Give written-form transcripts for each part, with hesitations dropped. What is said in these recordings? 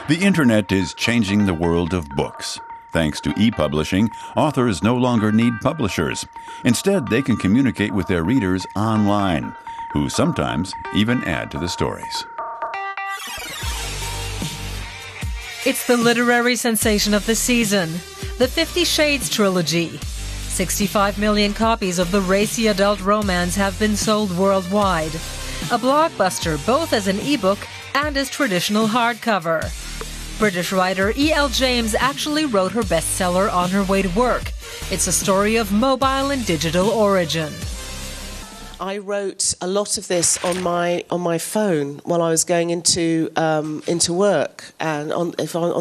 The internet is changing the world of books. Thanks to e-publishing, authors no longer need publishers. Instead, they can communicate with their readers online, who sometimes even add to the stories. It's the literary sensation of the season, the 50 Shades trilogy. 65 million copies of the racy adult romance have been sold worldwide. A blockbuster both as an ebook and as traditional hardcover. British writer E.L. James actually wrote her bestseller on her way to work. It's a story of mobile and digital origin. I wrote a lot of this on my phone while I was going into work and on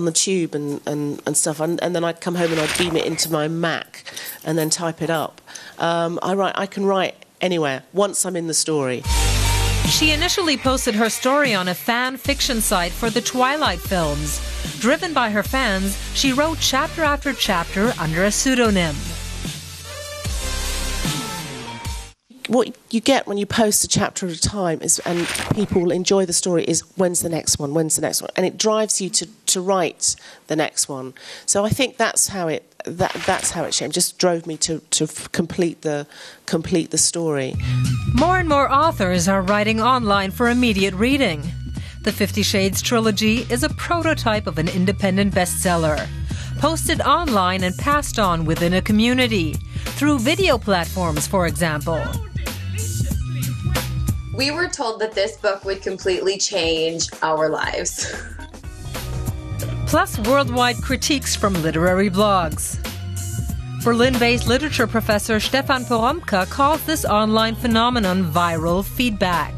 the tube and stuff, and then I'd come home and I'd beam it into my Mac and then type it up. I can write anywhere once I'm in the story. She initially posted her story on a fan fiction site for the Twilight films. Driven by her fans, she wrote chapter after chapter under a pseudonym. What you get when you post a chapter at a time and people enjoy the story is when's the next one, and it drives you to write the next one. So I think that's how it just drove me to complete the story. More and more authors are writing online for immediate reading. The 50 Shades trilogy is a prototype of an independent bestseller, posted online and passed on within a community, through video platforms, for example. We were told that this book would completely change our lives. Plus worldwide critiques from literary blogs. Berlin-based literature professor Stefan Poromka calls this online phenomenon viral feedback.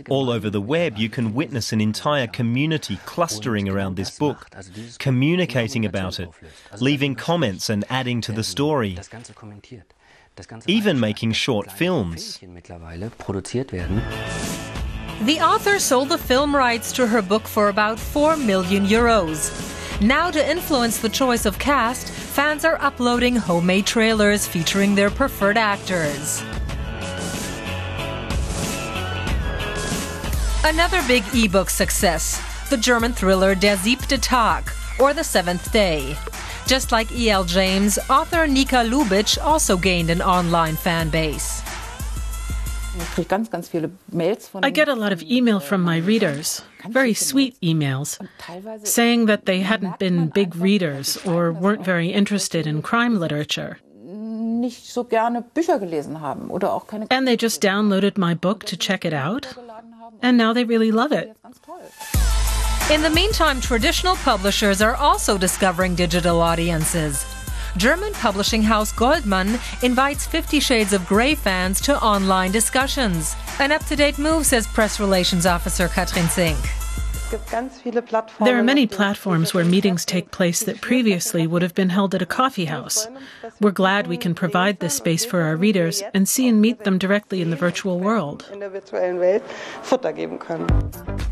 All over the web, you can witness an entire community clustering around this book, communicating about it, leaving comments and adding to the story, even making short films. The author sold the film rights to her book for about 4 million euros. Now, to influence the choice of cast, fans are uploading homemade trailers featuring their preferred actors. Another big ebook success, the German thriller Der siebte Tag, or The Seventh Day. Just like E.L. James, author Nika Lubitsch also gained an online fan base. I get a lot of email from my readers, very sweet emails, saying that they hadn't been big readers or weren't very interested in crime literature. And they just downloaded my book to check it out, and now they really love it. In the meantime, traditional publishers are also discovering digital audiences. German publishing house Goldmann invites 50 Shades of Grey fans to online discussions. An up-to-date move, says press relations officer Katrin Zink. There are many platforms where meetings take place that previously would have been held at a coffee house. We're glad we can provide this space for our readers and see and meet them directly in the virtual world.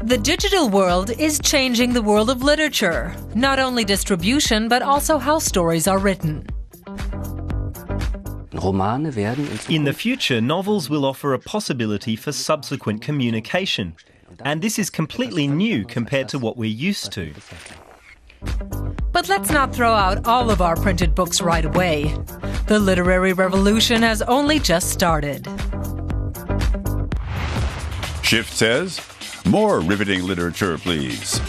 The digital world is changing the world of literature, not only distribution, but also how stories are written. In the future, novels will offer a possibility for subsequent communication. And this is completely new compared to what we're used to. But let's not throw out all of our printed books right away. The literary revolution has only just started. Shift says, more riveting literature, please.